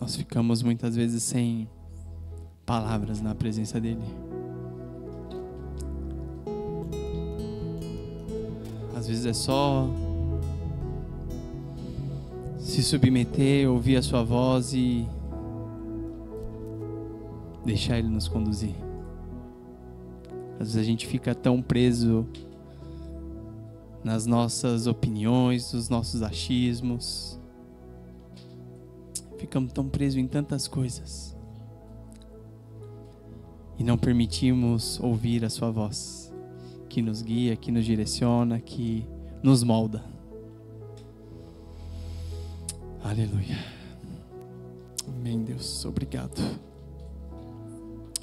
Nós ficamos muitas vezes sem palavras na presença dele. Às vezes é só se submeter, ouvir a sua voz e deixar ele nos conduzir. Às vezes a gente fica tão preso nas nossas opiniões, nos nossos achismos. Ficamos tão presos em tantas coisas e não permitimos ouvir a sua voz, que nos guia, que nos direciona, que nos molda. Aleluia. Amém, Deus. Obrigado.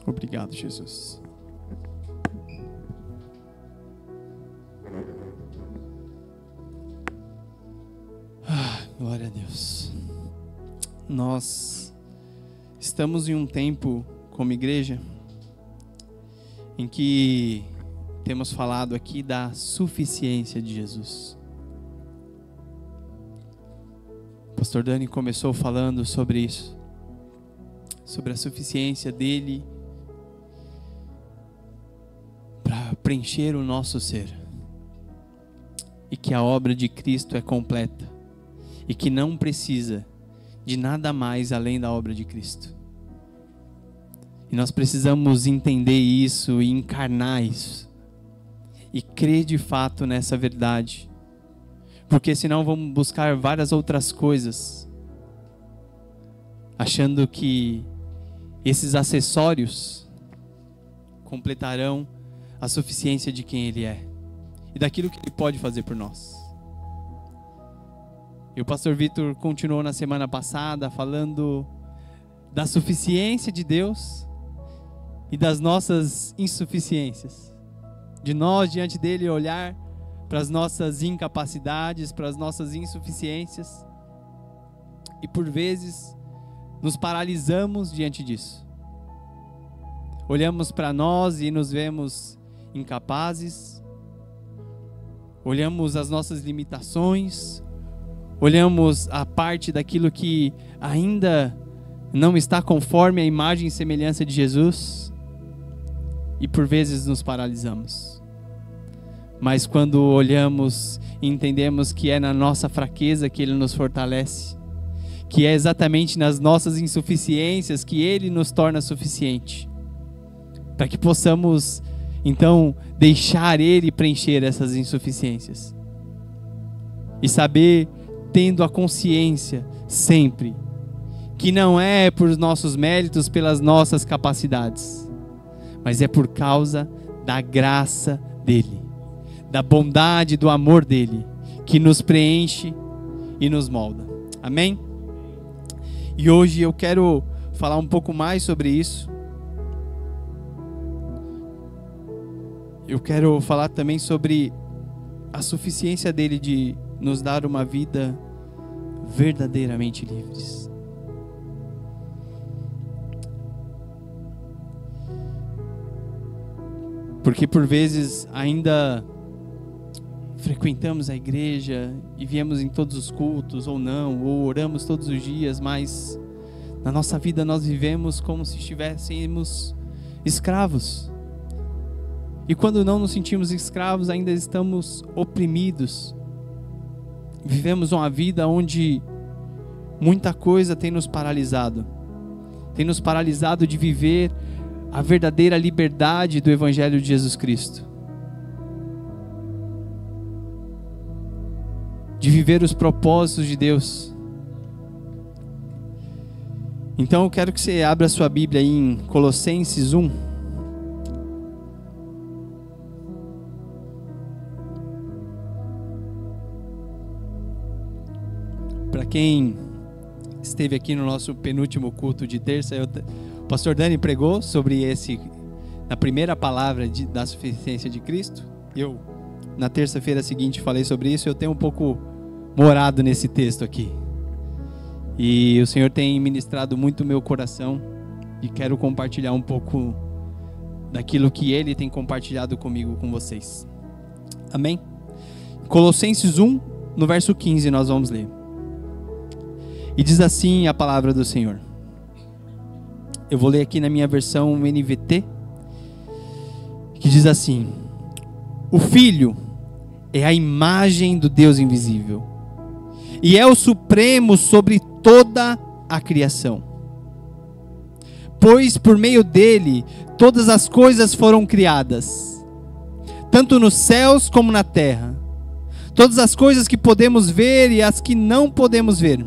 Obrigado, Jesus. Glória a Deus. Nós estamos em um tempo como igreja em que temos falado aqui da suficiência de Jesus. O pastor Dani começou falando sobre isso, sobre a suficiência dele para preencher o nosso ser, e que a obra de Cristo é completa e que não precisa de nada mais além da obra de Cristo. E nós precisamos entender isso e encarnar isso e crer de fato nessa verdade, porque senão vamos buscar várias outras coisas, achando que esses acessórios completarão a suficiência de quem Ele é e daquilo que Ele pode fazer por nós. E o pastor Vitor continuou na semana passada falando da suficiência de Deus e das nossas insuficiências. De nós diante dele olhar para as nossas incapacidades, para as nossas insuficiências. E por vezes nos paralisamos diante disso. Olhamos para nós e nos vemos incapazes. Olhamos as nossas limitações. Olhamos a parte daquilo que ainda não está conforme a imagem e semelhança de Jesus. E por vezes nos paralisamos. Mas quando olhamos e entendemos que é na nossa fraqueza que Ele nos fortalece, que é exatamente nas nossas insuficiências que Ele nos torna suficiente, para que possamos então deixar Ele preencher essas insuficiências e saber, tendo a consciência sempre que não é por nossos méritos, pelas nossas capacidades, mas é por causa da graça dEle, da bondade, do amor dEle, que nos preenche e nos molda. Amém? E hoje eu quero falar um pouco mais sobre isso. Eu quero falar também sobre a suficiência dEle de nos dar uma vida verdadeiramente livres. Porque por vezes ainda frequentamos a igreja e viemos em todos os cultos ou não, ou oramos todos os dias, mas na nossa vida nós vivemos como se estivéssemos escravos. E quando não nos sentimos escravos, ainda estamos oprimidos. Vivemos uma vida onde muita coisa tem nos paralisado. Tem nos paralisado de viver a verdadeira liberdade do Evangelho de Jesus Cristo. De viver os propósitos de Deus. Então eu quero que você abra a sua Bíblia aí em Colossenses 1. Para quem esteve aqui no nosso penúltimo culto de terça, o pastor Dani pregou sobre na primeira palavra da suficiência de Cristo. Eu, na terça-feira seguinte, falei sobre isso. Eu tenho um pouco morado nesse texto aqui. E o Senhor tem ministrado muito o meu coração. E quero compartilhar um pouco daquilo que Ele tem compartilhado comigo, com vocês. Amém? Colossenses 1, no verso 15, nós vamos ler. E diz assim a palavra do Senhor: Eu vou ler aqui na minha versão NVT, que diz assim: o Filho é a imagem do Deus invisível e é o supremo sobre toda a criação. Pois por meio dele todas as coisas foram criadas, tanto nos céus como na terra, todas as coisas que podemos ver e as que não podemos ver,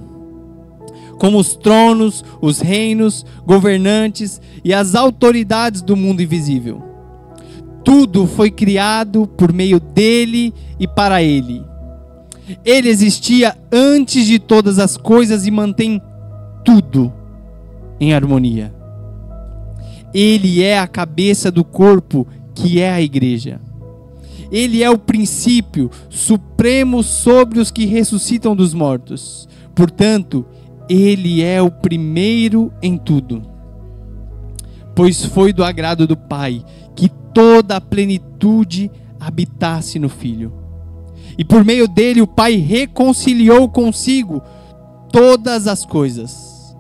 como os tronos, os reinos, governantes e as autoridades do mundo invisível. Tudo foi criado por meio dele e para ele. Ele existia antes de todas as coisas e mantém tudo em harmonia. Ele é a cabeça do corpo, que é a igreja. Ele é o princípio supremo sobre os que ressuscitam dos mortos. Portanto, ele é o primeiro em tudo. Pois foi do agrado do Pai que toda a plenitude habitasse no Filho. E por meio dele o Pai reconciliou consigo todas as coisas.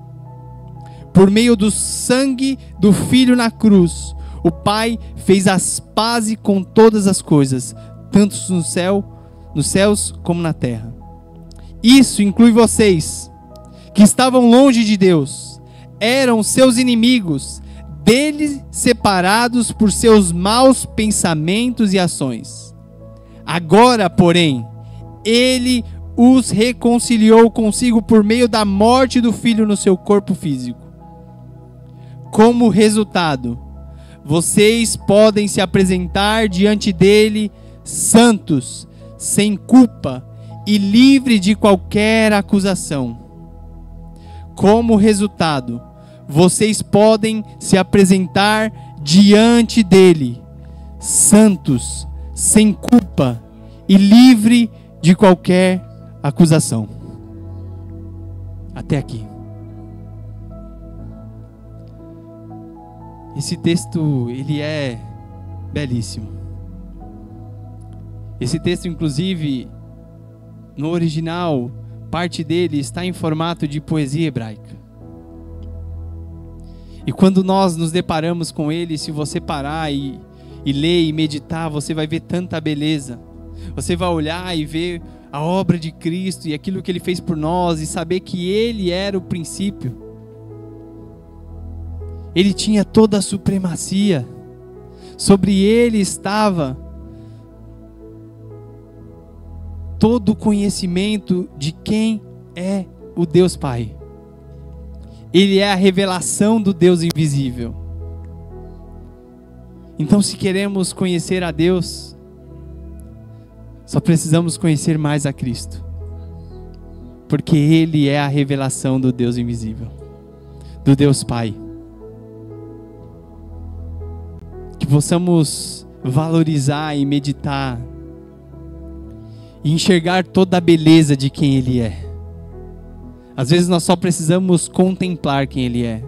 Por meio do sangue do Filho na cruz, o Pai fez as pazes com todas as coisas, tanto nos céus como na terra. Isso inclui vocês, que estavam longe de Deus, eram seus inimigos, dele separados por seus maus pensamentos e ações. Agora, porém, ele os reconciliou consigo por meio da morte do Filho no seu corpo físico. Como resultado, vocês podem se apresentar diante dele santos, sem culpa e livre de qualquer acusação. Como resultado, vocês podem se apresentar diante dele santos, sem culpa e livre de qualquer acusação. Até aqui. Esse texto, ele é belíssimo. Esse texto, inclusive, no original, parte dele está em formato de poesia hebraica. E quando nós nos deparamos com ele, se você parar e ler e meditar, você vai ver tanta beleza. Você vai olhar e ver a obra de Cristo e aquilo que ele fez por nós e saber que ele era o princípio. Ele tinha toda a supremacia. Sobre ele estava todo o conhecimento de quem é o Deus Pai. Ele é a revelação do Deus invisível. Então, se queremos conhecer a Deus, só precisamos conhecer mais a Cristo. Porque ele é a revelação do Deus invisível, do Deus Pai. Que possamos valorizar e meditar e enxergar toda a beleza de quem ele é. Às vezes nós só precisamos contemplar quem ele é.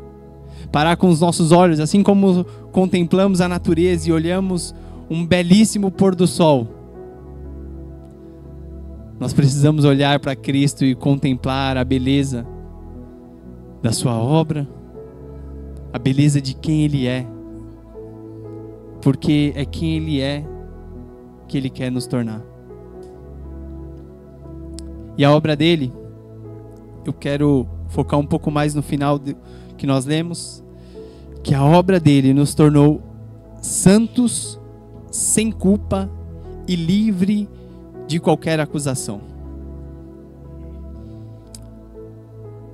Parar com os nossos olhos, assim como contemplamos a natureza e olhamos um belíssimo pôr do sol. Nós precisamos olhar para Cristo e contemplar a beleza da sua obra, a beleza de quem ele é. Porque é quem ele é que ele quer nos tornar. E a obra dele, eu quero focar um pouco mais no final que nós lemos, que a obra dele nos tornou santos, sem culpa e livre de qualquer acusação.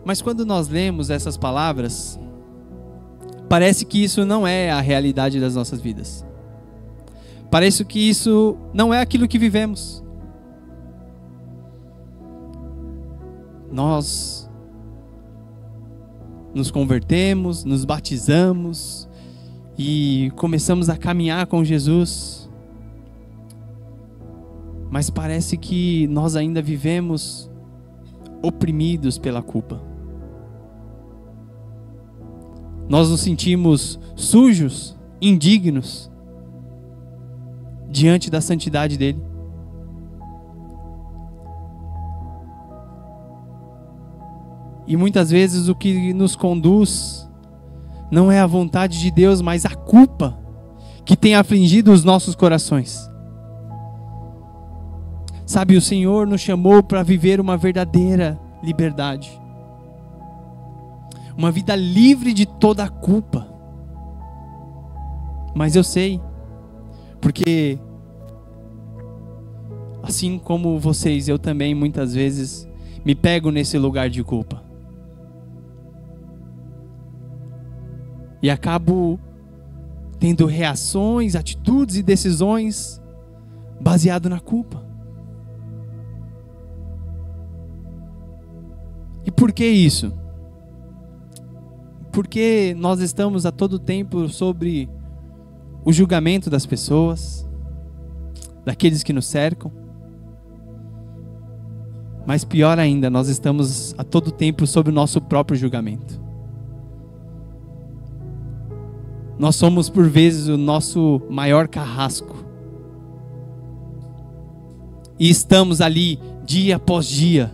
Mas quando nós lemos essas palavras, parece que isso não é a realidade das nossas vidas. Parece que isso não é aquilo que vivemos. Nós nos convertemos, nos batizamos e começamos a caminhar com Jesus. Mas parece que nós ainda vivemos oprimidos pela culpa. Nós nos sentimos sujos, indignos diante da santidade dele. E muitas vezes o que nos conduz não é a vontade de Deus, mas a culpa que tem afligido os nossos corações. Sabe, o Senhor nos chamou para viver uma verdadeira liberdade. Uma vida livre de toda a culpa. Mas eu sei, porque assim como vocês, eu também muitas vezes me pego nesse lugar de culpa. E acabo tendo reações, atitudes e decisões baseado na culpa. E por que isso? Porque nós estamos a todo tempo sobre o julgamento das pessoas, daqueles que nos cercam. Mas pior ainda, nós estamos a todo tempo sob o nosso próprio julgamento. Nós somos por vezes o nosso maior carrasco. E estamos ali dia após dia,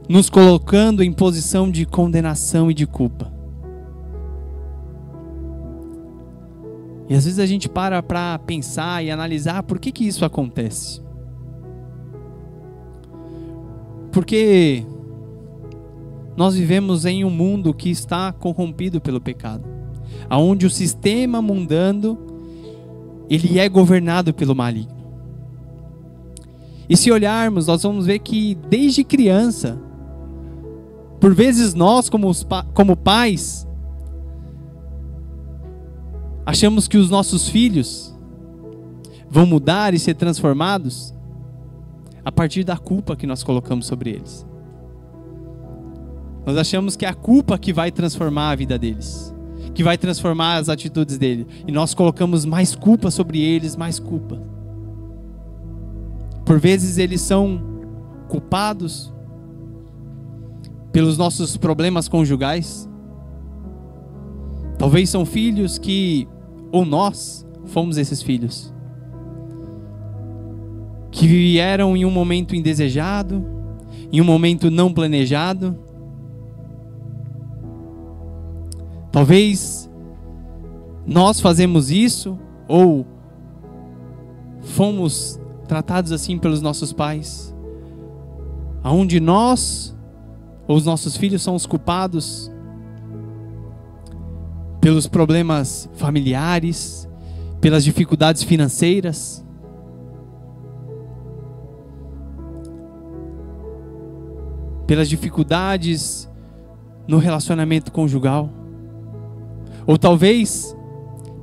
nos colocando em posição de condenação e de culpa. E às vezes a gente para pensar e analisar por que isso acontece. Porque nós vivemos em um mundo que está corrompido pelo pecado, onde o sistema mundano ele é governado pelo maligno. E se olharmos, nós vamos ver que desde criança, por vezes nós como pais, achamos que os nossos filhos vão mudar e ser transformados a partir da culpa que nós colocamos sobre eles. Nós achamos que é a culpa que vai transformar a vida deles, que vai transformar as atitudes deles. E nós colocamos mais culpa sobre eles, mais culpa. Por vezes eles são culpados pelos nossos problemas conjugais. Talvez são filhos que, ou nós, fomos esses filhos, que vieram em um momento indesejado, em um momento não planejado. Talvez nós fazemos isso, ou fomos tratados assim pelos nossos pais, aonde nós ou os nossos filhos são os culpados pelos problemas familiares, pelas dificuldades financeiras. Pelas dificuldades no relacionamento conjugal. Ou talvez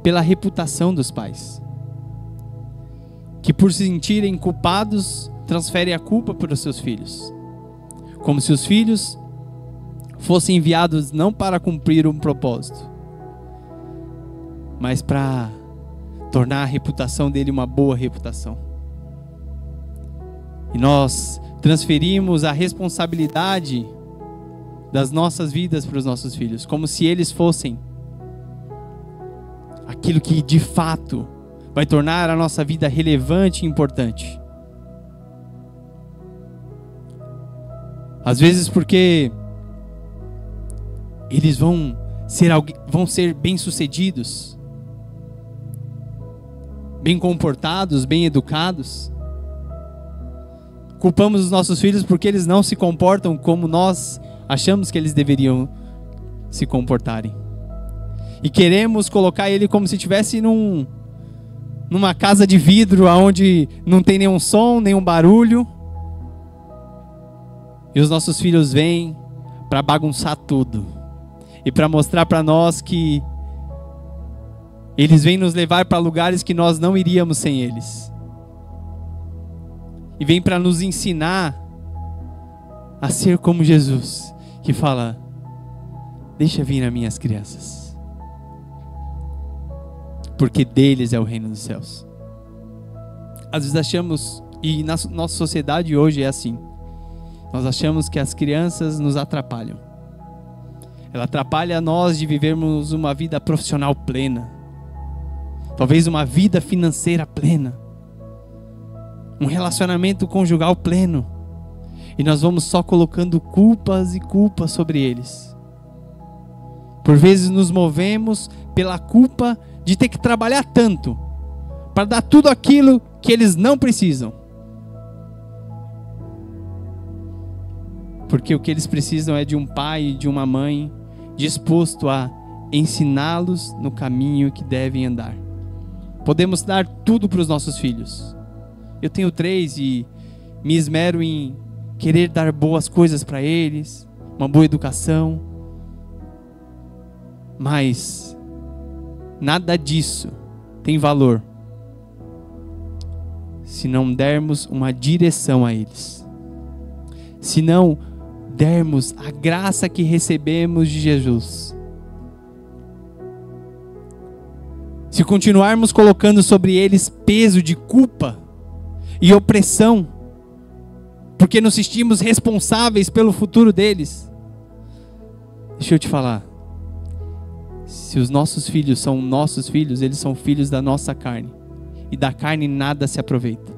pela reputação dos pais, que por se sentirem culpados, transferem a culpa para os seus filhos. Como se os filhos fossem enviados não para cumprir um propósito, mas para tornar a reputação dele uma boa reputação. E nós transferimos a responsabilidade das nossas vidas para os nossos filhos, como se eles fossem aquilo que de fato vai tornar a nossa vida relevante e importante. Às vezes porque eles vão ser bem-sucedidos, bem comportados, bem educados. Culpamos os nossos filhos porque eles não se comportam como nós achamos que eles deveriam se comportarem. E queremos colocar ele como se estivesse numa casa de vidro, onde não tem nenhum som, nenhum barulho. E os nossos filhos vêm para bagunçar tudo. E para mostrar para nós que eles vêm nos levar para lugares que nós não iríamos sem eles. E vem para nos ensinar a ser como Jesus, que fala: deixa vir as minhas crianças, porque deles é o reino dos céus. Às vezes achamos, e na nossa sociedade hoje é assim, nós achamos que as crianças nos atrapalham. Ela atrapalha nós de vivermos uma vida profissional plena, talvez uma vida financeira plena, um relacionamento conjugal pleno. E nós vamos só colocando culpas e culpas sobre eles. Por vezes nos movemos pela culpa de ter que trabalhar tanto para dar tudo aquilo que eles não precisam. Porque o que eles precisam é de um pai e de uma mãe disposto a ensiná-los no caminho que devem andar. Podemos dar tudo para os nossos filhos. Eu tenho 3 e me esmero em querer dar boas coisas para eles, uma boa educação. Mas nada disso tem valor se não dermos uma direção a eles. Se não dermos a graça que recebemos de Jesus. Se continuarmos colocando sobre eles peso de culpa e opressão, porque nos sentimos responsáveis pelo futuro deles. Deixa eu te falar. Se os nossos filhos são nossos filhos, eles são filhos da nossa carne. E da carne nada se aproveita.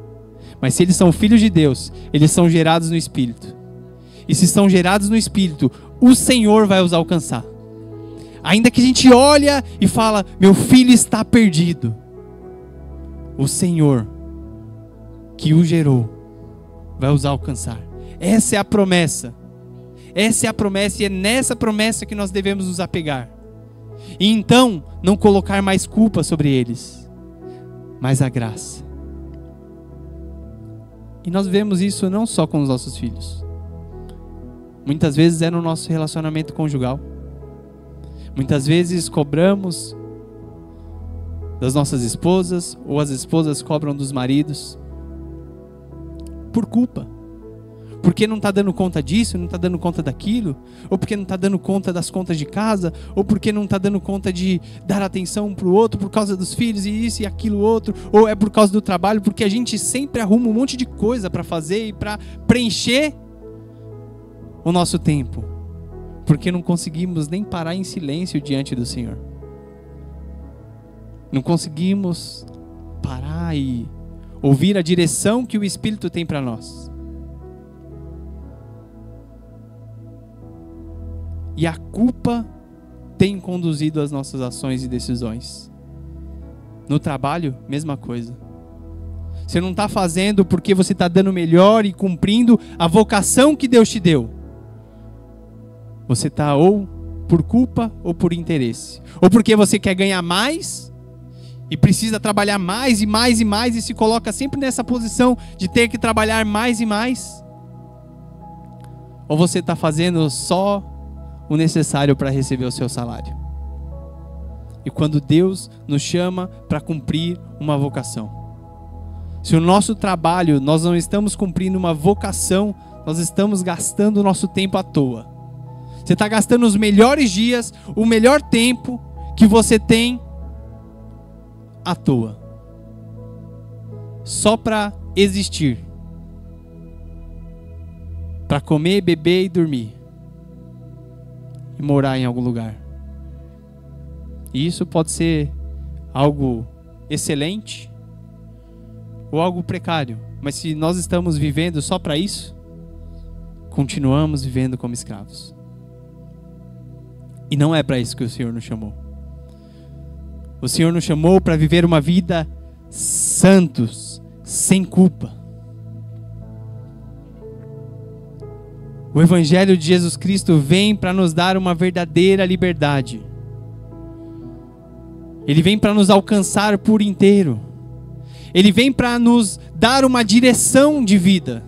Mas se eles são filhos de Deus, eles são gerados no Espírito. E se são gerados no Espírito, o Senhor vai os alcançar. Ainda que a gente olha e fala, meu filho está perdido. O Senhor, que o gerou, vai os alcançar. Essa é a promessa. Essa é a promessa e é nessa promessa que nós devemos nos apegar. E então, não colocar mais culpa sobre eles, mas a graça. E nós vemos isso não só com os nossos filhos. Muitas vezes é no nosso relacionamento conjugal. Muitas vezes cobramos das nossas esposas, ou as esposas cobram dos maridos, por culpa. Porque não está dando conta disso, não está dando conta daquilo, ou porque não está dando conta das contas de casa, ou porque não está dando conta de dar atenção um para o outro por causa dos filhos e isso e aquilo outro, ou é por causa do trabalho, porque a gente sempre arruma um monte de coisa para fazer e para preencher o nosso tempo, porque não conseguimos nem parar em silêncio diante do Senhor. Não conseguimos parar e ouvir a direção que o Espírito tem para nós. E a culpa tem conduzido as nossas ações e decisões. No trabalho, mesma coisa. Você não está fazendo porque você está dando melhor e cumprindo a vocação que Deus te deu. Você está ou por culpa ou por interesse. Ou porque você quer ganhar mais e precisa trabalhar mais e mais e mais e se coloca sempre nessa posição de ter que trabalhar mais e mais. Ou você está fazendo só o necessário para receber o seu salário. E quando Deus nos chama para cumprir uma vocação. Se o nosso trabalho, nós não estamos cumprindo uma vocação, nós estamos gastando o nosso tempo à toa. Você está gastando os melhores dias, o melhor tempo que você tem à toa. Só para existir. Para comer, beber e dormir. E morar em algum lugar. E isso pode ser algo excelente ou algo precário. Mas se nós estamos vivendo só para isso, continuamos vivendo como escravos. E não é para isso que o Senhor nos chamou. O Senhor nos chamou para viver uma vida santos, sem culpa. O Evangelho de Jesus Cristo vem para nos dar uma verdadeira liberdade. Ele vem para nos alcançar por inteiro. Ele vem para nos dar uma direção de vida.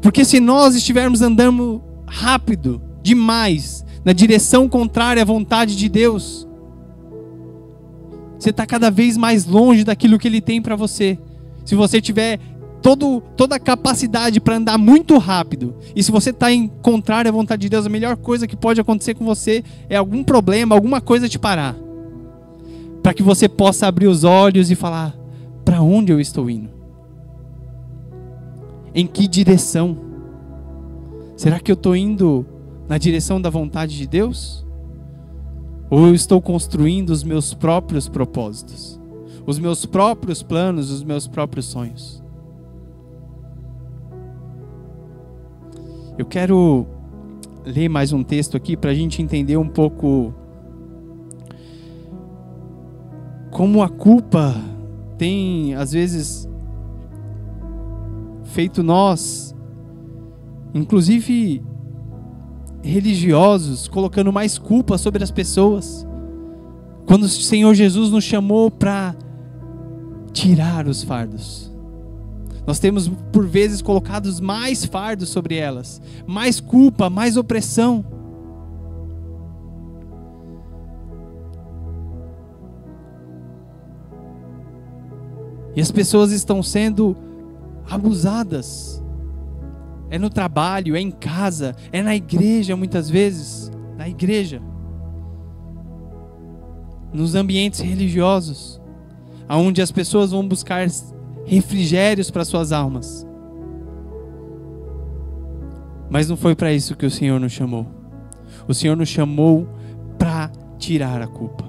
Porque se nós estivermos andando rápido demais, na direção contrária à vontade de Deus, você está cada vez mais longe daquilo que Ele tem para você. Se você tiver toda a capacidade para andar muito rápido, e se você está em contrário à vontade de Deus, a melhor coisa que pode acontecer com você é algum problema, alguma coisa te parar, para que você possa abrir os olhos e falar: para onde eu estou indo? Em que direção? Será que eu estou indo na direção da vontade de Deus? Ou eu estou construindo os meus próprios propósitos, os meus próprios planos, os meus próprios sonhos? Eu quero ler mais um texto aqui para a gente entender um pouco como a culpa tem, às vezes, feito nós, inclusive religiosos, colocando mais culpa sobre as pessoas, quando o Senhor Jesus nos chamou para tirar os fardos. Nós temos, por vezes, colocado mais fardos sobre elas, mais culpa, mais opressão. E as pessoas estão sendo abusadas. É no trabalho, é em casa, é na igreja muitas vezes. Na igreja. Nos ambientes religiosos. Onde as pessoas vão buscar refrigérios para suas almas. Mas não foi para isso que o Senhor nos chamou. O Senhor nos chamou para tirar a culpa,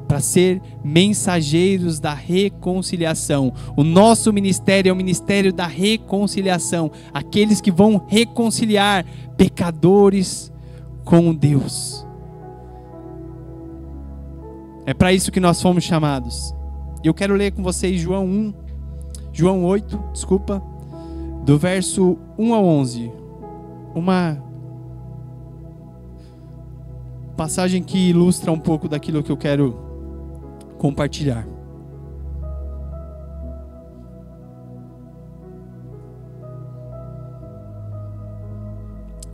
para ser mensageiros da reconciliação. O nosso ministério é o ministério da reconciliação, aqueles que vão reconciliar pecadores com Deus. É para isso que nós fomos chamados. Eu quero ler com vocês João 8, do verso 1 ao 11. Uma passagem que ilustra um pouco daquilo que eu quero compartilhar.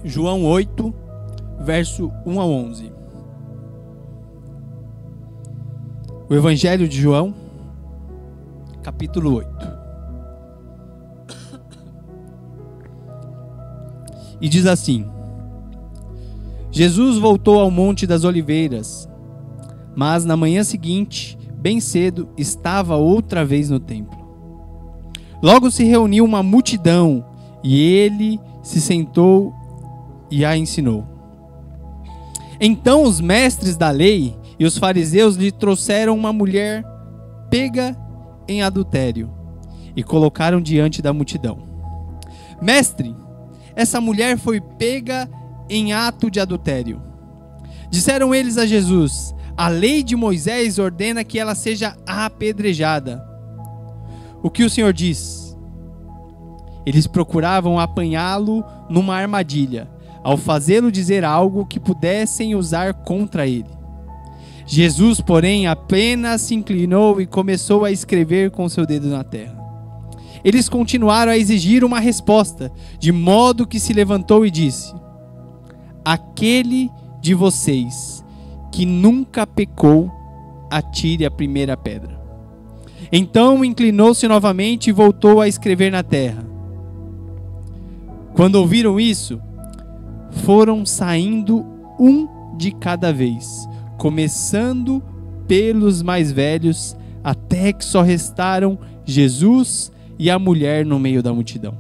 João 8, verso 1 ao 11. O Evangelho de João, capítulo 8. E diz assim: Jesus voltou ao Monte das Oliveiras, mas na manhã seguinte, bem cedo, estava outra vez no templo. Logo se reuniu uma multidão, e ele se sentou e a ensinou. Então os mestres da lei e os fariseus lhe trouxeram uma mulher pega em adultério e colocaram diante da multidão. Mestre, essa mulher foi pega em ato de adultério. Disseram eles a Jesus: a lei de Moisés ordena que ela seja apedrejada. O que o Senhor diz? Eles procuravam apanhá-lo numa armadilha, ao fazê-lo dizer algo que pudessem usar contra ele. Jesus, porém, apenas se inclinou e começou a escrever com seu dedo na terra. Eles continuaram a exigir uma resposta, de modo que se levantou e disse: aquele de vocês que nunca pecou, atire a primeira pedra. Então inclinou-se novamente e voltou a escrever na terra. Quando ouviram isso, foram saindo um de cada vez, começando pelos mais velhos, até que só restaram Jesus e a mulher no meio da multidão.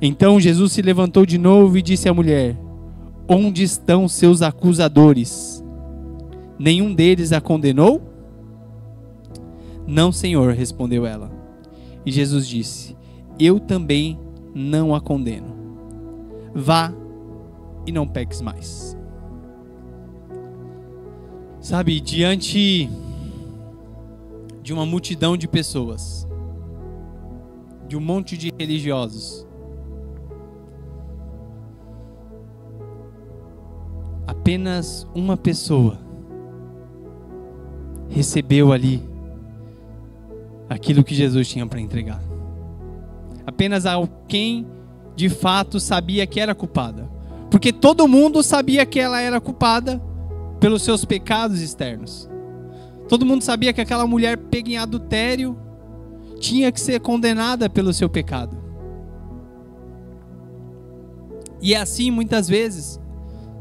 Então Jesus se levantou de novo e disse à mulher: onde estão seus acusadores? Nenhum deles a condenou? Não, Senhor, respondeu ela. E Jesus disse: eu também não a condeno. Vá e não peques mais. Sabe, diante de uma multidão de pessoas, de um monte de religiosos, apenas uma pessoa recebeu ali aquilo que Jesus tinha para entregar. Apenas alguém de fato sabia que era culpada, porque todo mundo sabia que ela era culpada pelos seus pecados externos. Todo mundo sabia que aquela mulher pega em adultério tinha que ser condenada pelo seu pecado. E assim, muitas vezes,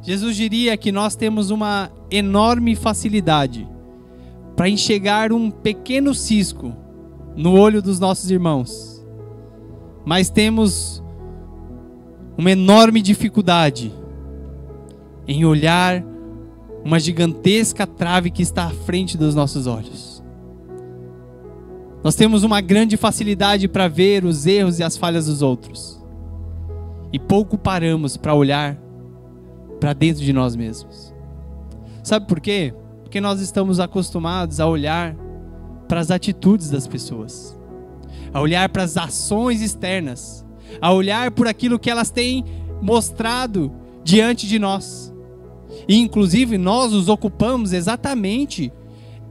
Jesus diria que nós temos uma enorme facilidade para enxergar um pequeno cisco no olho dos nossos irmãos, mas temos uma enorme dificuldade em olhar uma gigantesca trave que está à frente dos nossos olhos. Nós temos uma grande facilidade para ver os erros e as falhas dos outros, e pouco paramos para olhar para dentro de nós mesmos. Sabe por quê? Porque nós estamos acostumados a olhar para as atitudes das pessoas, a olhar para as ações externas, a olhar por aquilo que elas têm mostrado diante de nós. E inclusive nós nos ocupamos exatamente,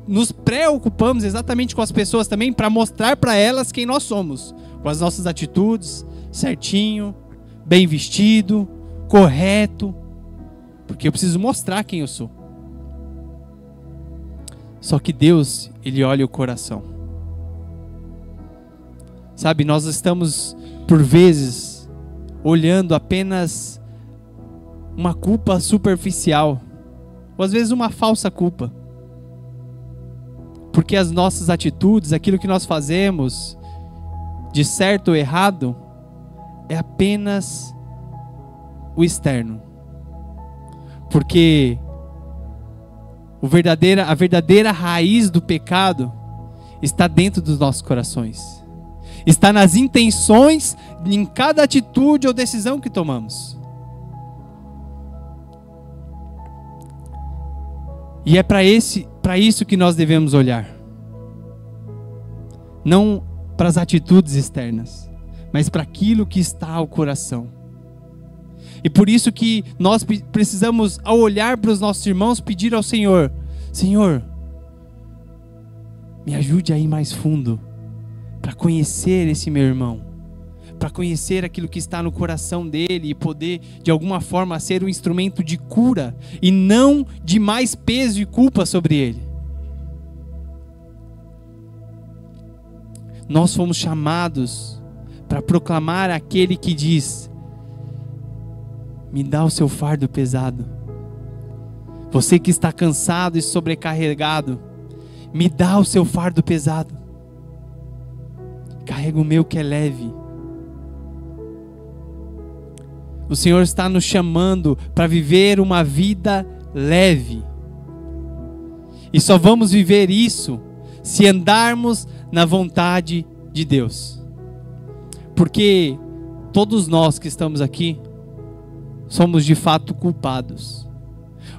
nos preocupamos exatamente com as pessoas também para mostrar para elas quem nós somos, com as nossas atitudes, certinho, bem vestido, correto, porque eu preciso mostrar quem eu sou. Só que Deus, Ele olha o coração. Sabe, nós estamos, por vezes, olhando apenas uma culpa superficial, ou às vezes uma falsa culpa. Porque as nossas atitudes, aquilo que nós fazemos, de certo ou errado, é apenas o externo. Porque a verdadeira raiz do pecado está dentro dos nossos corações. Está nas intenções, em cada atitude ou decisão que tomamos. E é para isso que nós devemos olhar. Não para as atitudes externas, mas para aquilo que está ao coração. E por isso que nós precisamos, ao olhar para os nossos irmãos, pedir ao Senhor: Senhor, me ajude a ir mais fundo, para conhecer esse meu irmão, para conhecer aquilo que está no coração dele e poder, de alguma forma, ser um instrumento de cura e não de mais peso e culpa sobre ele. Nós fomos chamados para proclamar aquele que diz: me dá o seu fardo pesado. Você que está cansado e sobrecarregado, me dá o seu fardo pesado. Carrega o meu que é leve. O Senhor está nos chamando para viver uma vida leve. E só vamos viver isso se andarmos na vontade de Deus. Porque todos nós que estamos aqui somos de fato culpados.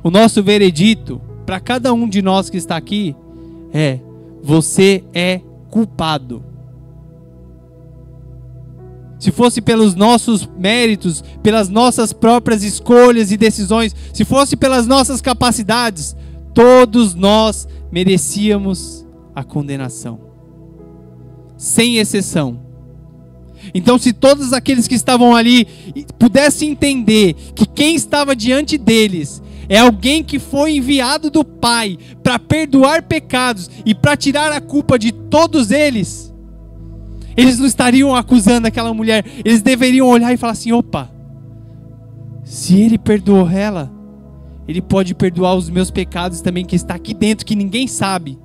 O nosso veredito para cada um de nós que está aqui é: você é culpado. Se fosse pelos nossos méritos, pelas nossas próprias escolhas e decisões, se fosse pelas nossas capacidades, todos nós merecíamos a condenação, sem exceção. Então, se todos aqueles que estavam ali pudessem entender que quem estava diante deles é alguém que foi enviado do Pai para perdoar pecados e para tirar a culpa de todos eles, eles não estariam acusando aquela mulher. Eles deveriam olhar e falar assim: opa, se ele perdoou ela, ele pode perdoar os meus pecados também, que está aqui dentro, que ninguém sabe.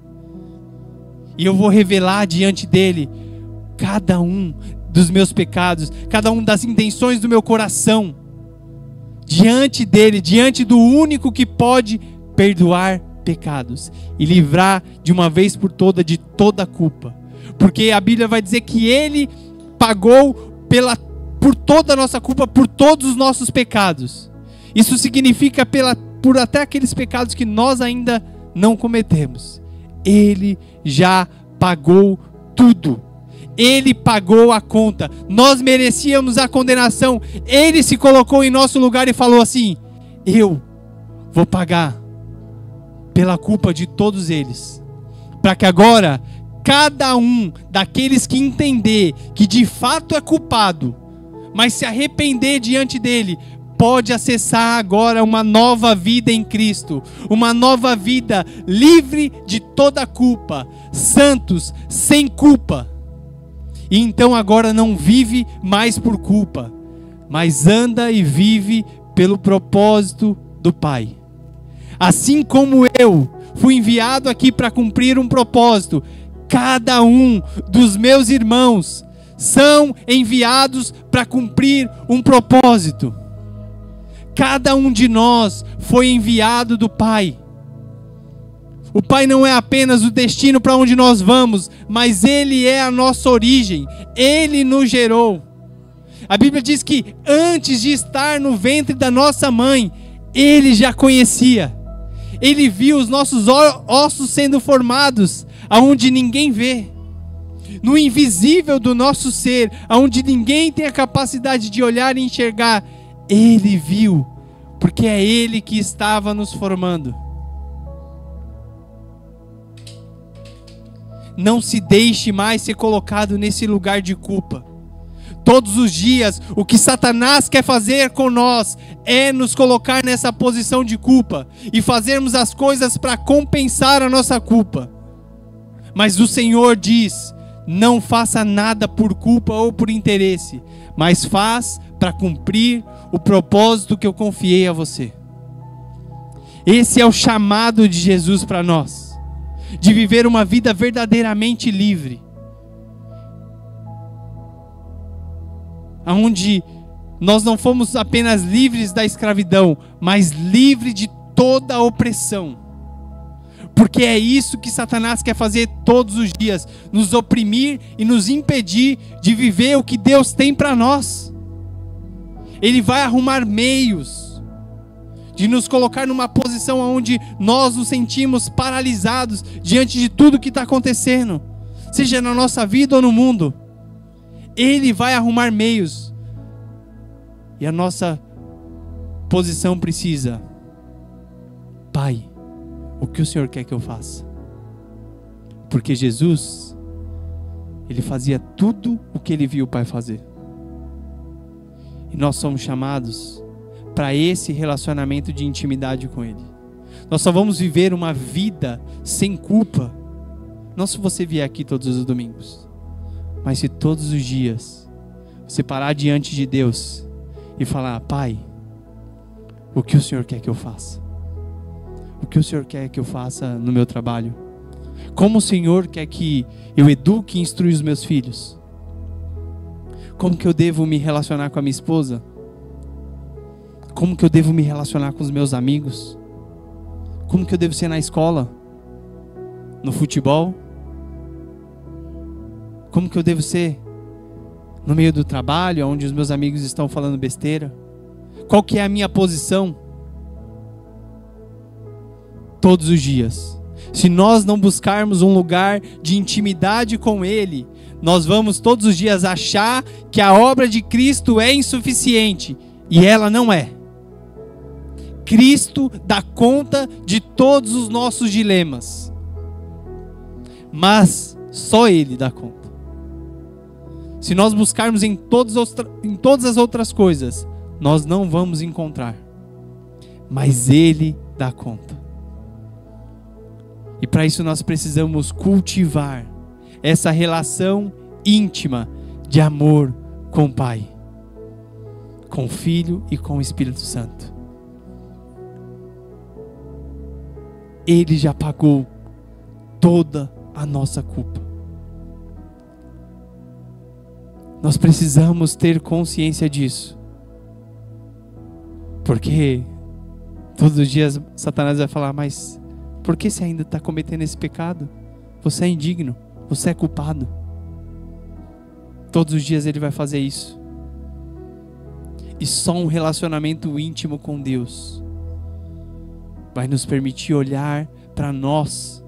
E eu vou revelar diante dele cada um dos meus pecados, cada um das intenções do meu coração, diante dele, diante do único que pode perdoar pecados e livrar de uma vez por toda de toda a culpa. Porque a Bíblia vai dizer que ele pagou por toda a nossa culpa, por todos os nossos pecados. Isso significa por até aqueles pecados que nós ainda não cometemos. Ele já pagou tudo. Ele pagou a conta. Nós merecíamos a condenação. Ele se colocou em nosso lugar e falou assim: eu vou pagar pela culpa de todos eles, para que agora cada um daqueles que entender que de fato é culpado, mas se arrepender diante dele, pode acessar agora uma nova vida em Cristo, uma nova vida livre de toda culpa, santos, sem culpa. E então agora não vive mais por culpa, mas anda e vive pelo propósito do Pai. Assim como eu fui enviado aqui para cumprir um propósito, cada um dos meus irmãos são enviados para cumprir um propósito. Cada um de nós foi enviado do Pai. O Pai não é apenas o destino para onde nós vamos, mas Ele é a nossa origem. Ele nos gerou. A Bíblia diz que antes de estar no ventre da nossa mãe, Ele já conhecia. Ele viu os nossos ossos sendo formados, aonde ninguém vê. No invisível do nosso ser, aonde ninguém tem a capacidade de olhar e enxergar, Ele viu, porque é Ele que estava nos formando. Não se deixe mais ser colocado nesse lugar de culpa. Todos os dias, o que Satanás quer fazer com nós é nos colocar nessa posição de culpa e fazermos as coisas para compensar a nossa culpa. Mas o Senhor diz: não faça nada por culpa ou por interesse, mas faz para cumprir o propósito que eu confiei a você. Esse é o chamado de Jesus para nós, de viver uma vida verdadeiramente livre, onde nós não fomos apenas livres da escravidão, mas livres de toda a opressão. Porque é isso que Satanás quer fazer todos os dias, nos oprimir e nos impedir de viver o que Deus tem para nós. Ele vai arrumar meios de nos colocar numa posição onde nós nos sentimos paralisados diante de tudo que está acontecendo, seja na nossa vida ou no mundo. Ele vai arrumar meios. E a nossa posição precisa: Pai, o que o Senhor quer que eu faça? Porque Jesus, Ele fazia tudo o que Ele viu o Pai fazer. E nós somos chamados para esse relacionamento de intimidade com Ele. Nós só vamos viver uma vida sem culpa, não se você vier aqui todos os domingos, mas se todos os dias você parar diante de Deus e falar: Pai, o que o Senhor quer que eu faça? O que o Senhor quer que eu faça no meu trabalho? Como o Senhor quer que eu eduque e instrua os meus filhos? Como que eu devo me relacionar com a minha esposa? Como que eu devo me relacionar com os meus amigos? Como que eu devo ser na escola? No futebol? Como que eu devo ser no meio do trabalho, onde os meus amigos estão falando besteira? Qual que é a minha posição? Todos os dias. Se nós não buscarmos um lugar de intimidade com Ele, nós vamos todos os dias achar que a obra de Cristo é insuficiente, e ela não é. Cristo dá conta de todos os nossos dilemas, mas só Ele dá conta. Se nós buscarmos em todas as outras coisas, nós não vamos encontrar, mas Ele dá conta. E para isso nós precisamos cultivar essa relação íntima de amor com o Pai, com o Filho e com o Espírito Santo. Ele já pagou toda a nossa culpa. Nós precisamos ter consciência disso, porque todos os dias Satanás vai falar: mas por que você ainda está cometendo esse pecado? Você é indigno, você é culpado. Todos os dias ele vai fazer isso. E só um relacionamento íntimo com Deus vai nos permitir olhar para nós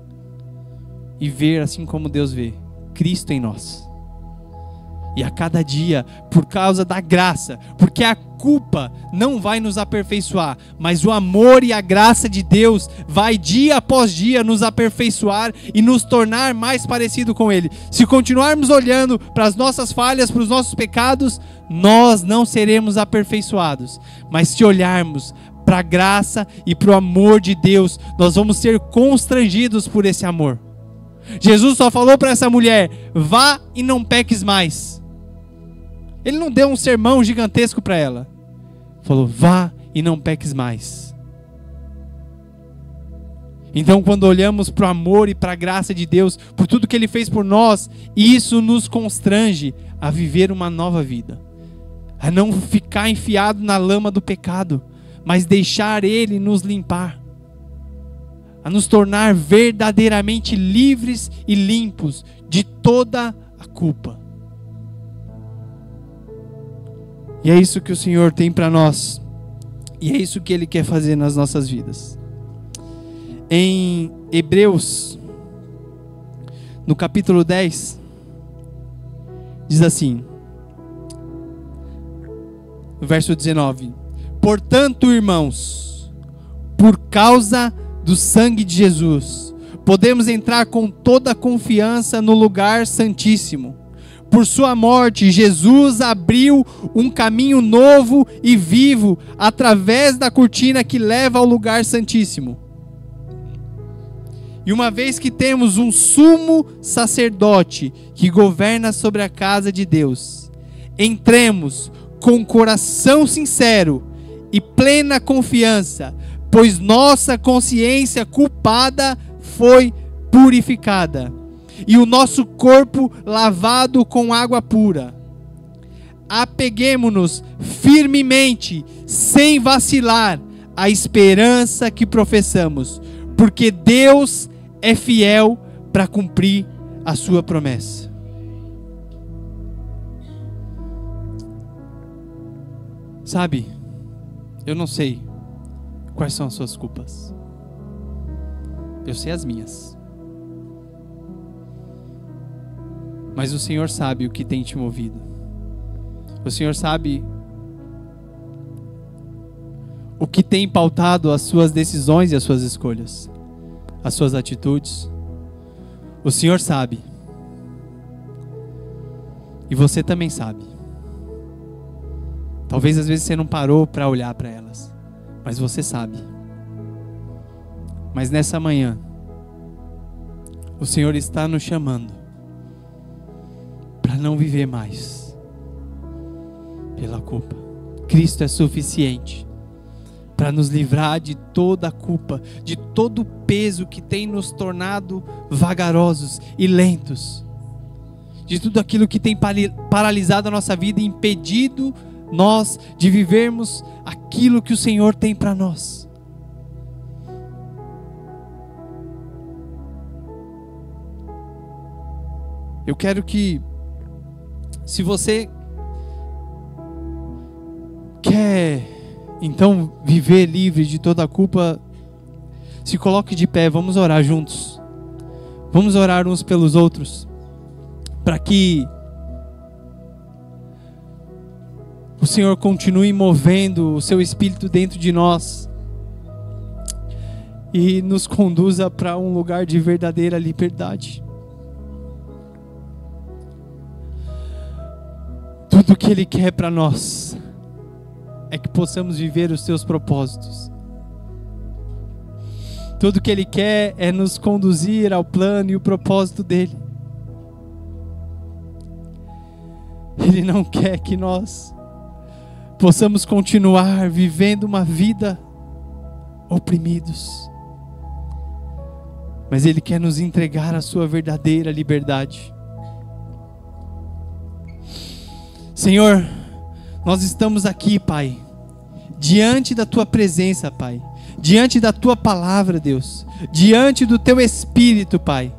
e ver assim como Deus vê, Cristo em nós. E a cada dia, por causa da graça, porque a culpa não vai nos aperfeiçoar, mas o amor e a graça de Deus vai dia após dia nos aperfeiçoar e nos tornar mais parecido com Ele. Se continuarmos olhando para as nossas falhas, para os nossos pecados, nós não seremos aperfeiçoados. Mas se olharmos para a graça e para o amor de Deus, nós vamos ser constrangidos por esse amor. Jesus só falou para essa mulher: vá e não peques mais. Ele não deu um sermão gigantesco para ela. Falou: vá e não peques mais. Então, quando olhamos para o amor e para a graça de Deus, por tudo que Ele fez por nós, isso nos constrange a viver uma nova vida, a não ficar enfiado na lama do pecado, mas deixar Ele nos limpar, a nos tornar verdadeiramente livres e limpos de toda a culpa. E é isso que o Senhor tem para nós. E é isso que Ele quer fazer nas nossas vidas. Em Hebreus, no capítulo 10, diz assim, verso 19: portanto, irmãos, por causa do sangue de Jesus, podemos entrar com toda a confiança no lugar santíssimo. Por sua morte, Jesus abriu um caminho novo e vivo através da cortina que leva ao lugar santíssimo. E uma vez que temos um sumo sacerdote que governa sobre a casa de Deus, entremos com coração sincero e plena confiança, pois nossa consciência culpada foi purificada e o nosso corpo lavado com água pura. Apeguemo-nos firmemente, sem vacilar, à esperança que professamos, porque Deus é fiel para cumprir a sua promessa. Sabe, eu não sei quais são as suas culpas. Eu sei as minhas. Mas o Senhor sabe o que tem te movido. O Senhor sabe o que tem pautado as suas decisões e as suas escolhas, as suas atitudes. O Senhor sabe. E você também sabe. Talvez às vezes você não parou para olhar para elas, mas você sabe. Mas nessa manhã, o Senhor está nos chamando para não viver mais pela culpa. Cristo é suficiente para nos livrar de toda a culpa, de todo o peso que tem nos tornado vagarosos e lentos, de tudo aquilo que tem paralisado a nossa vida e impedido nós de vivermos aquilo que o Senhor tem para nós. Eu quero que, se você quer então viver livre de toda a culpa, se coloque de pé, vamos orar juntos. Vamos orar uns pelos outros, para que o Senhor continue movendo o seu Espírito dentro de nós e nos conduza para um lugar de verdadeira liberdade. Tudo que Ele quer para nós é que possamos viver os seus propósitos. Tudo que Ele quer é nos conduzir ao plano e o propósito dEle. Ele não quer que nós possamos continuar vivendo uma vida oprimidos, mas Ele quer nos entregar a sua verdadeira liberdade. Senhor, nós estamos aqui, Pai, diante da Tua presença, Pai, diante da Tua palavra, Deus, diante do Teu Espírito, Pai,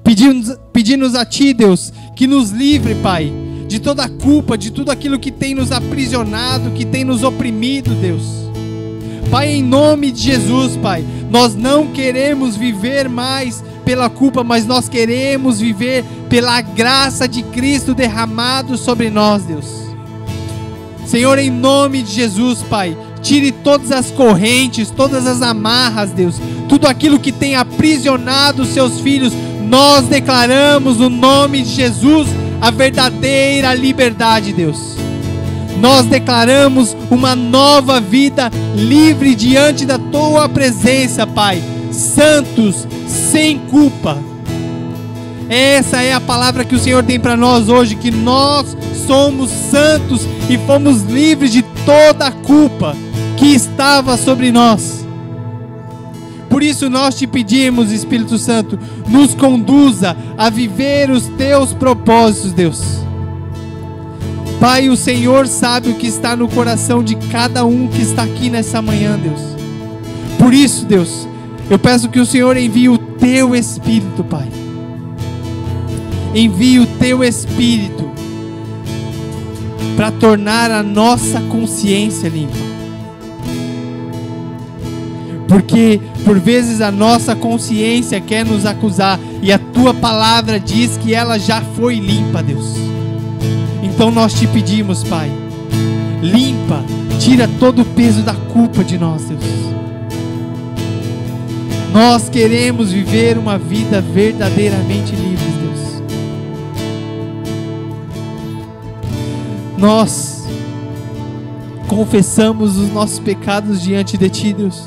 pedimos a Ti, Deus, que nos livre, Pai, de toda a culpa, de tudo aquilo que tem nos aprisionado, que tem nos oprimido, Deus. Pai, em nome de Jesus, Pai, nós não queremos viver mais pela culpa, mas nós queremos viver pela graça de Cristo derramado sobre nós, Deus. Senhor, em nome de Jesus, Pai, tire todas as correntes, todas as amarras, Deus, tudo aquilo que tem aprisionado os seus filhos. Nós declaramos no nome de Jesus a verdadeira liberdade, Deus. Nós declaramos uma nova vida livre diante da Tua presença, Pai, santos, sem culpa. Essa é a palavra que o Senhor tem para nós hoje, que nós somos santos e fomos livres de toda a culpa que estava sobre nós. Por isso nós te pedimos, Espírito Santo, nos conduza a viver os Teus propósitos, Deus. Pai, o Senhor sabe o que está no coração de cada um que está aqui nessa manhã, Deus. Por isso, Deus, eu peço que o Senhor envie o Teu Espírito, Pai. Envie o Teu Espírito para tornar a nossa consciência limpa. porque por vezes a nossa consciência quer nos acusar e a tua palavra diz que ela já foi limpa, Deus. Então nós te pedimos, Pai, limpa, tira todo o peso da culpa de nós, Deus. Nós queremos viver uma vida verdadeiramente livre, Deus. Nós confessamos os nossos pecados diante de Ti, Deus,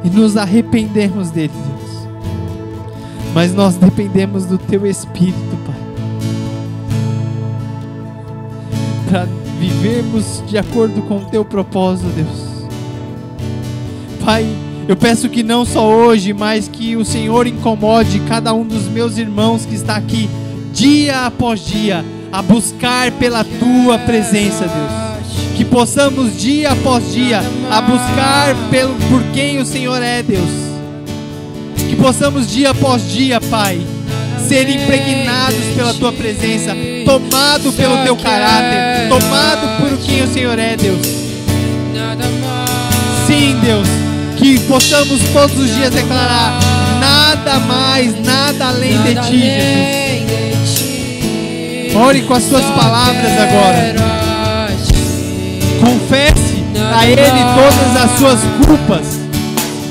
e nos arrependemos deles, Deus. Mas nós dependemos do Teu Espírito, Pai, para vivermos de acordo com o Teu propósito, Deus. Pai, eu peço que não só hoje, mas que o Senhor incomode cada um dos meus irmãos que está aqui, dia após dia, a buscar pela Tua presença, Deus. Que possamos dia após dia a buscar por quem o Senhor é, Deus. Que possamos dia após dia, Pai, ser impregnados pela Tua presença, tomado pelo Teu caráter, tomado por quem o Senhor é, Deus. Sim, Deus, que possamos todos os dias declarar: nada mais, nada além de Ti, Jesus. Ore com as Suas palavras agora. Confesse a Ele todas as suas culpas,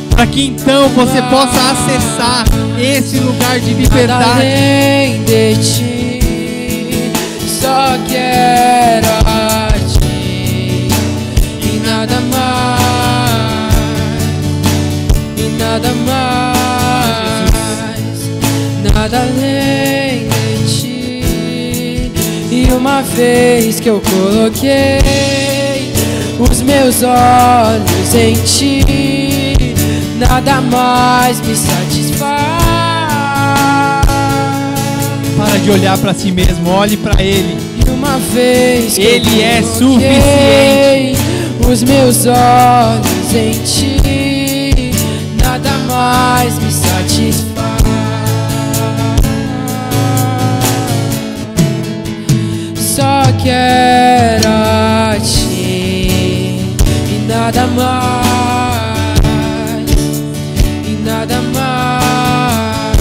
para que então você possa acessar esse lugar de liberdade. Nada além de Ti, só quero a Ti, e nada mais, e nada mais, nada além de Ti. E uma vez que eu coloquei os meus olhos em Ti, nada mais me satisfaz. Para de olhar para si mesmo, olhe para Ele. E uma vez que Ele é suficiente. Os meus olhos em Ti, nada mais me satisfaz. Só quero a Ti, e nada mais, e nada mais,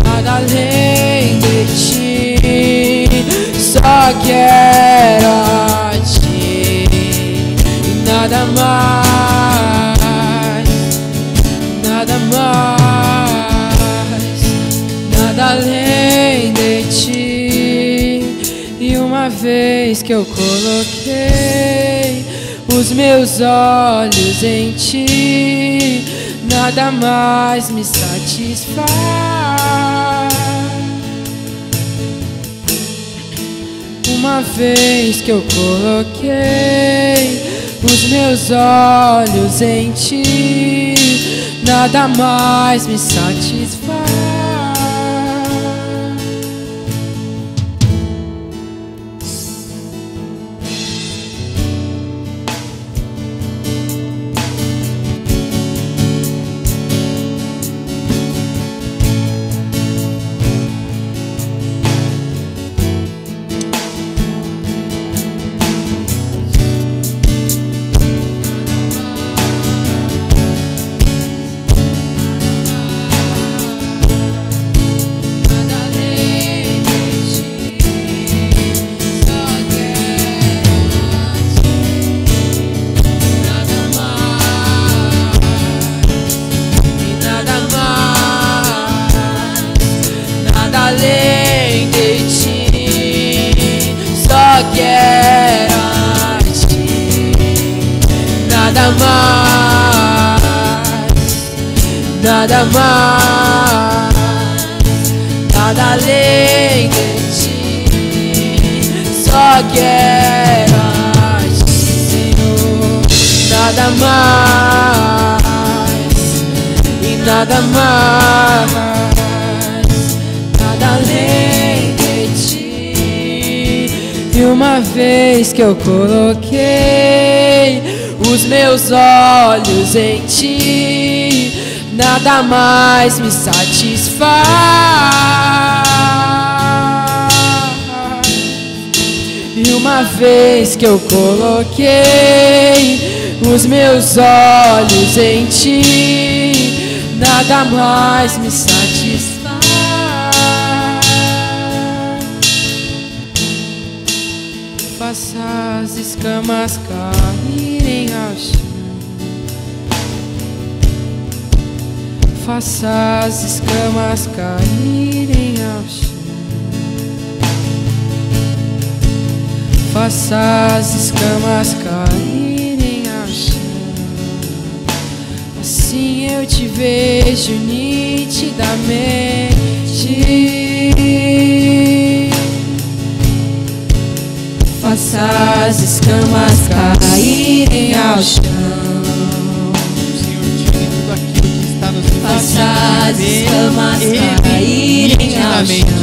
nada além de Ti. Só quero a Ti, e nada mais, nada mais, nada além de Ti. E uma vez que eu coloquei os meus olhos em Ti, nada mais me satisfaz. Uma vez que eu coloquei os meus olhos em Ti, nada mais me satisfaz. Nada mais, nada além de Ti, só quero a Ti, Senhor. Nada mais, e nada mais, nada além de Ti. E uma vez que eu coloquei os meus olhos em Ti, nada mais me satisfaz. E uma vez que eu coloquei os meus olhos em ti, nada mais me satisfaz. Faça as escamas caírem ao chão, faça as escamas caírem ao chão, faça as escamas caírem ao chão. Assim eu te vejo nitidamente. Faça as escamas caírem ao chão. Senhor, tire tudo aquilo que está nos Faça as escamas caírem ao chão.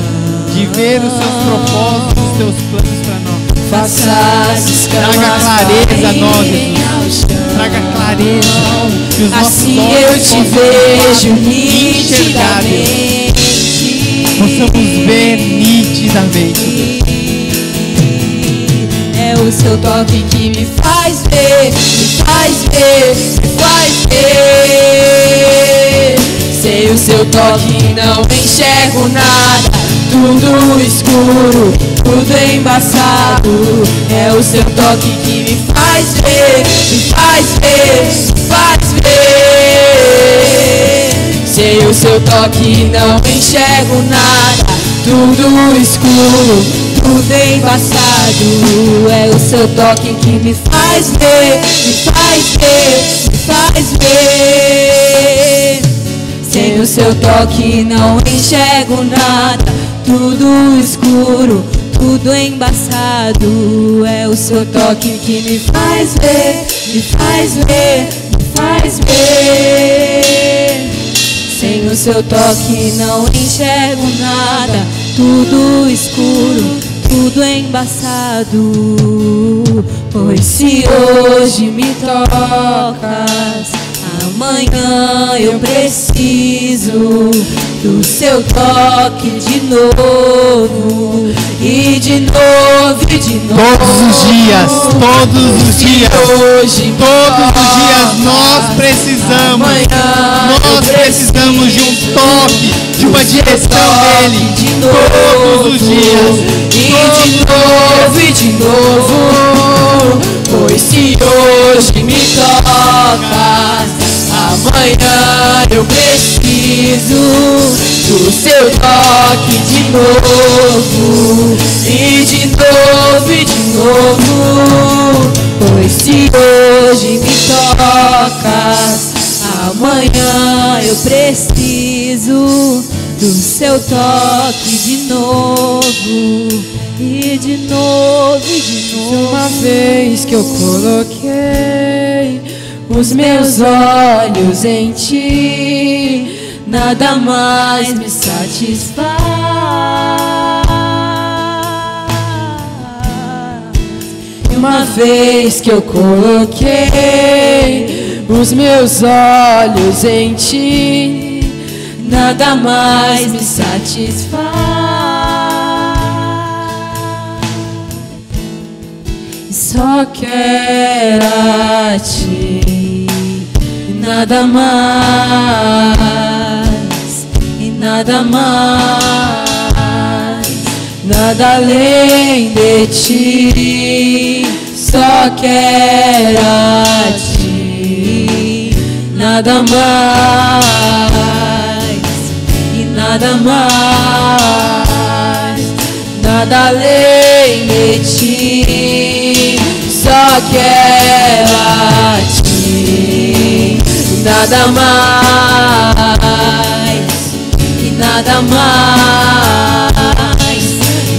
De ver os seus propósitos, os teus planos para nós. Faça as escamas traga clareza a nós, caírem ao Jesus. chão. Traga clareza. Que os Assim nossos eu olhos te possam vejo nitidamente. Possamos ver nitidamente. É o seu toque que me faz ver, me faz ver, me faz ver. Sem o seu toque não enxergo nada, tudo escuro, tudo embaçado. É o seu toque que me faz ver, me faz ver, me faz ver. Sem o seu toque não enxergo nada, tudo escuro, tudo embaçado. É o seu toque que me faz ver, me faz ver, me faz ver. Sem o seu toque não enxergo nada, tudo escuro, tudo embaçado. É o seu toque que me faz ver, me faz ver, me faz ver. Sem o seu toque não enxergo nada, tudo escuro, tudo embaçado. Pois se hoje me tocas, amanhã eu preciso do seu toque de novo, e de novo, e de novo. Todos os dias, todos os dias, hoje todos os dias nós precisamos, de um toque, de uma direção dele. Todos os dias, e de novo. Pois se hoje me tocas, amanhã eu preciso do seu toque de novo, e de novo, e de novo. Pois se hoje me tocas, amanhã eu preciso do seu toque de novo, e de novo, e de novo. Uma vez que eu coloquei os meus olhos em ti, nada mais me satisfaz. E uma vez que eu coloquei os meus olhos em ti, nada mais me satisfaz. Só quero a ti, nada mais, e nada mais, nada além de ti. Só quero a ti, nada mais, e nada mais, nada além de ti. Só quero a ti, nada mais, e nada mais,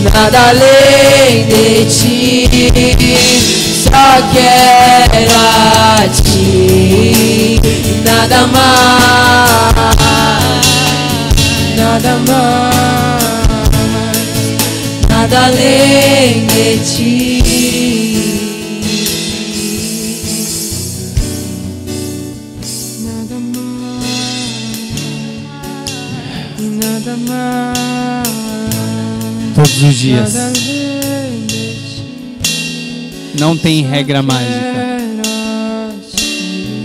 nada além de ti. Só quero a ti, nada mais, nada mais, nada além de ti. Todos os dias. Não tem regra mágica.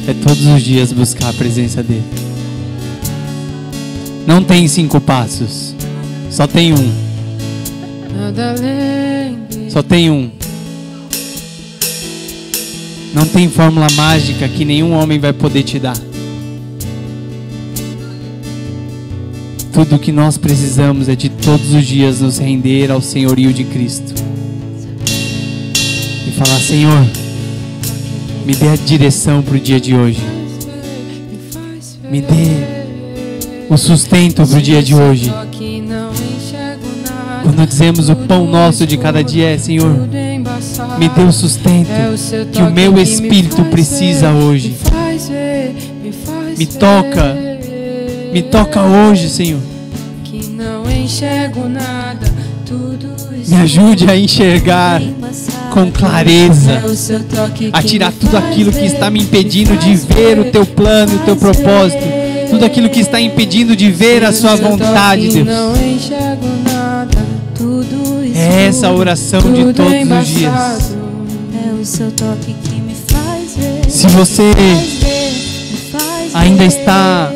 é todos os dias buscar a presença dele. Não tem 5 passos, só tem um. Só tem um. Não tem fórmula mágica que nenhum homem vai poder te dar. Tudo o que nós precisamos é de todos os dias nos render ao senhorio de Cristo e falar: Senhor, me dê a direção para o dia de hoje, me dê o sustento para o dia de hoje. Quando dizemos o pão nosso de cada dia é: Senhor, me dê o sustento que o meu espírito precisa hoje. Me toca hoje, Senhor. Me ajude a enxergar com clareza, a tirar tudo aquilo que está me impedindo de ver o teu plano, o teu propósito, tudo aquilo que está impedindo de ver a sua vontade, Deus. É essa a oração de todos os dias. Se você ainda está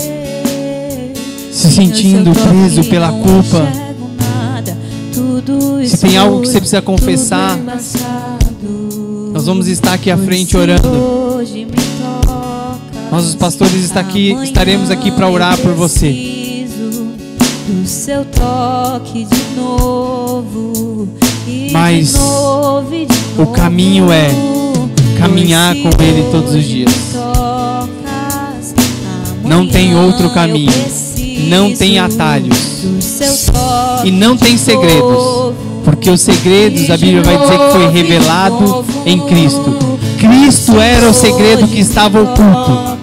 se sentindo preso pela culpa, se tem algo que você precisa confessar, nós vamos estar aqui à frente orando. Nós, os pastores, estaremos aqui para orar por você. Do seu toque de novo, mas o caminho é caminhar com Ele todos os dias. Não tem outro caminho, não tem atalhos e não tem segredos, porque os segredos a Bíblia vai dizer que foi revelado em Cristo. Cristo era o segredo que estava oculto.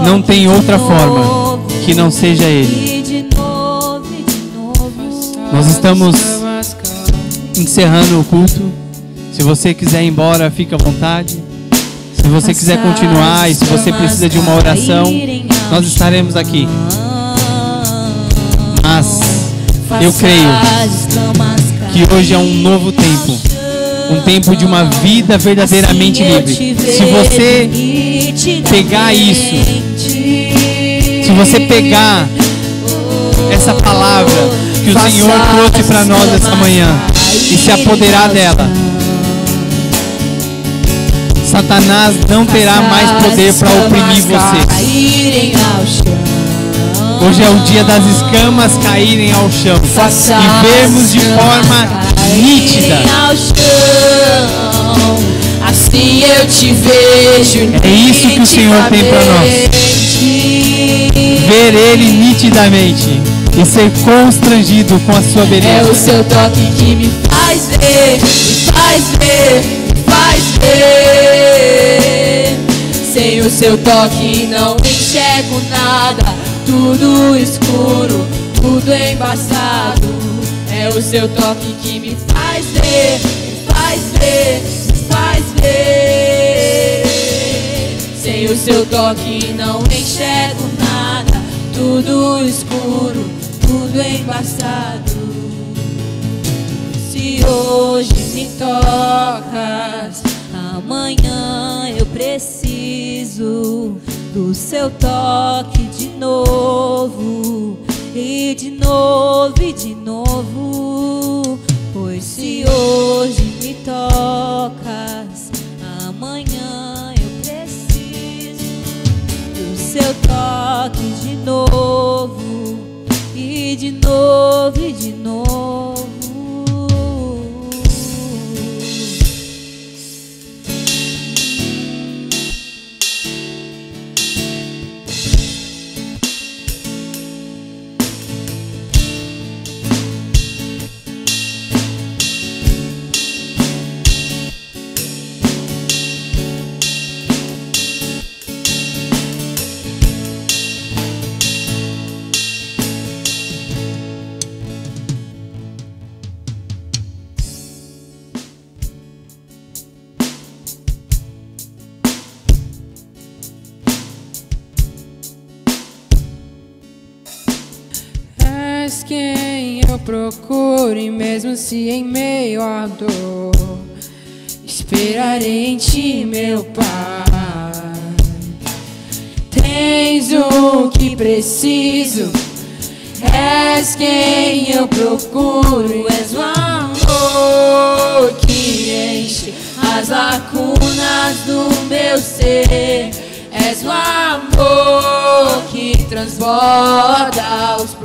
Não tem outra forma que não seja Ele. Nós estamos encerrando o culto. Se você quiser ir embora, fica à vontade. Se você quiser continuar e se você precisa de uma oração, nós estaremos aqui. Mas eu creio que hoje é um novo tempo. Um tempo de uma vida verdadeiramente livre. Se você pegar isso, se você pegar essa palavra que o Senhor trouxe para nós essa manhã e se apoderar dela, Satanás não terá mais poder para oprimir você. Hoje é o dia das escamas caírem ao chão e vermos de forma nítida. Assim eu te vejo. É isso que o Senhor tem para nós. Ver Ele nitidamente e ser constrangido com a sua beleza. É o seu toque que me faz ver, me faz ver, me faz ver. Sem o seu toque não enxergo nada, tudo escuro, tudo embaçado. É o seu toque que me faz ver, me faz ver, me faz ver. Sem o seu toque não enxergo nada, tudo escuro, tudo embaçado. Se hoje me tocas, amanhã eu preciso do seu toque de novo, e de novo, e de novo. Pois se hoje me tocas, amanhã eu preciso do seu toque de novo, e de novo, e de novo. És quem eu procuro, e mesmo se em meio à dor, esperarei em ti, meu Pai. Tens o que preciso, és quem eu procuro, és o amor que enche as lacunas do meu ser, és o amor que transborda os